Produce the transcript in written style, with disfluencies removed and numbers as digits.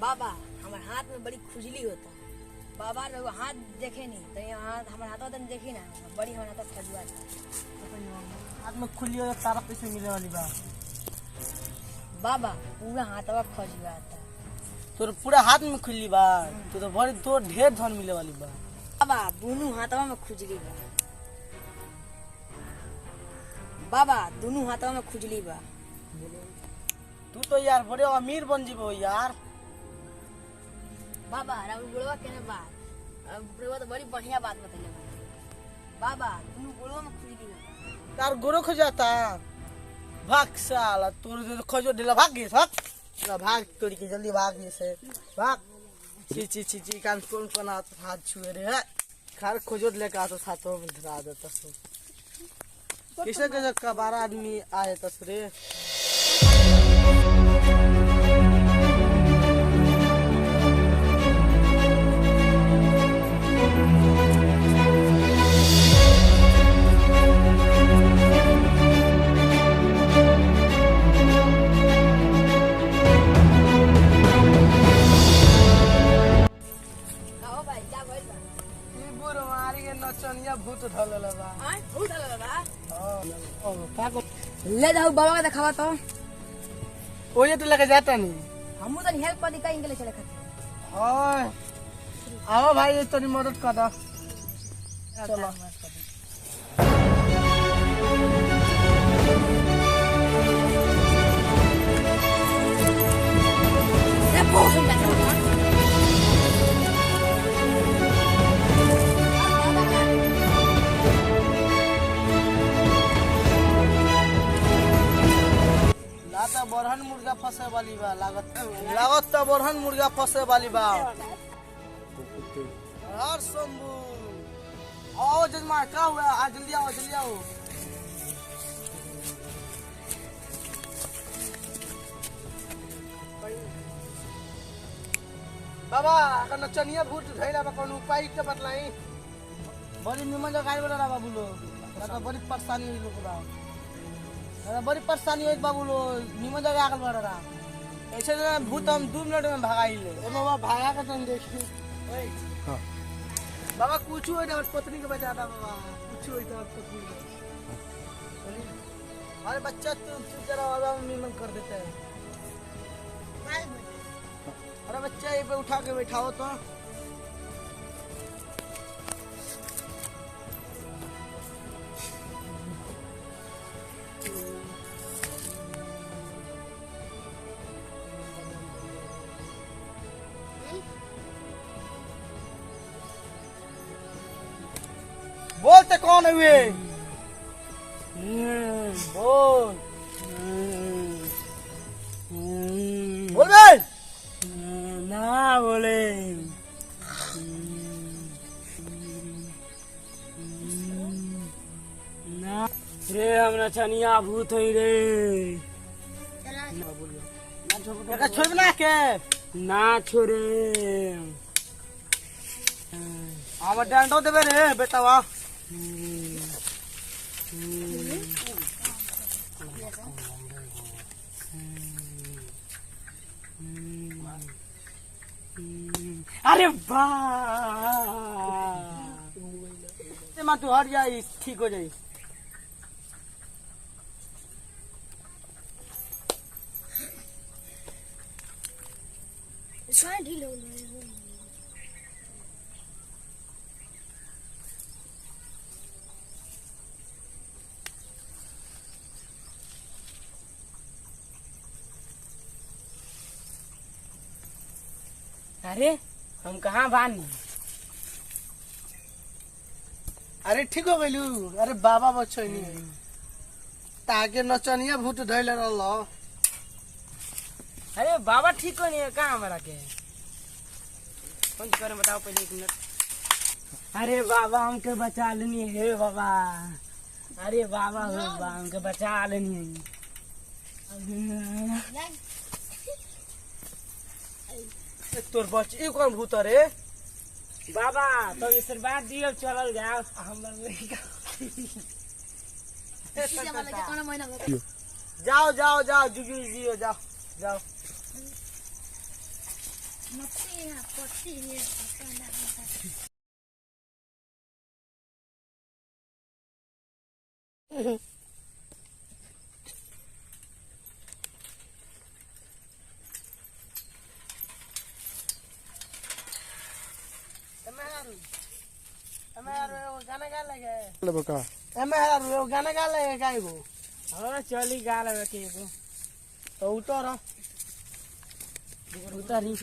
बाबा हमारे हाथ में बड़ी खुजली होता। बाबा लोग हाथ देखे नहीं तो यहाँ हमारे हाथ देखी ना बड़ी हमारे हाथ खजुआ हाथ में खुली हो तारा पैसे मिले वाली बा। बाबा पूरा हाथवा खजुआ था। तोर पूरा हाथ में खुली बा तो बड़ी तो ढेर धन मिले वाली बा। बाबा दोनों हाथवा में खुजली बा। बाबा दोनों हाथवा में खुजली बा। तू तो यार बड़े अमीर बन जीबो यार। बाबा राहुल गोलवा केने बात अब तो बड़ी बढ़िया बात बतैले बाबा दोनों गोलवा में खुजली बा। तार गोरो खो जाता भाग साला तोर जो खजो ढेला भाग गए भाग भाग तोड़ के जल्दी भाग गए से भाग ची ची ची ची कान कौन हाथ छुए रे खार खोजो लेके आ तो साथों में धरा देता सो किसे के का 12 आदमी आए तसरे नचनिया भूत धलला बा भूत धलला बा ओ पागो ले जाओ बाबा का दिखावा तो ओए तो लगे जाता नहीं हमहु तनी हेल्प कर दी का इंग्लिश चले खातिर हां आओ भाई तनी मदद कर दो चलो ले बहुत सुंदर बरहन मुर्गा फंसे वाली बा लागत तो बरहन मुर्गा फंसे वाली बा हर शंभू आओ जजमान का हुआ आज जल्दी आओ बाबा अगर नचनिया भूत धैला बा कौन उपाय के बतलाई बड़ी निमन जगह गाड़ी वाला बाबू लोग तो बड़ी परेशानी हुई लोग बा बड़ी परेशानी है बाबू लो निमन जगह आगल बढ़ रहा ऐसे भूत हम 2 मिनट में भगाई ले बाबा भागा का तुम देखी बाबा कुछ हो ना पत्नी के बचाता बाबा कुछ हो तो पत्नी अरे बच्चा तुम जरा बाबा निमन कर देते हैं अरे बच्चा ये पे उठा के बैठाओ तो बोलते कौन हुए बोल बोल बे ना बोले ना रे हम नचनिया भूत हई रे ना छोड़ ना के ना छोड़े हम डांडो देबे रे बेटा वाह अरे वाह तू हट जाई ठीक हो जाई ढील हो अरे हम कहाँ बानी अरे ठीक हो गइलू अरे बाबा बच्चो नहीं ताके नचनिया भूत धैले रहल अरे बाबा ठीक हो नहीं है कहाँ हमारा के कौन करे बताओ पहले 1 मिनट अरे बाबा हमके बचा लेनी है बाबा अरे बाबा हो बाबा हमके बचा लेनी है तोर बच्चे कौन भूत रे बाबा तो आशीर्वाद दियो चलल जाओ हम सीधे वाले के कौन महीना होता जाओ जाओ जाओ जुगी जियो जाओ जाओ मच्छी है पत्ती है गाना गा लगे लेबो का गाना गा लगे का एगो हाँ चली गा लेबे के एगो तो उतर उतारी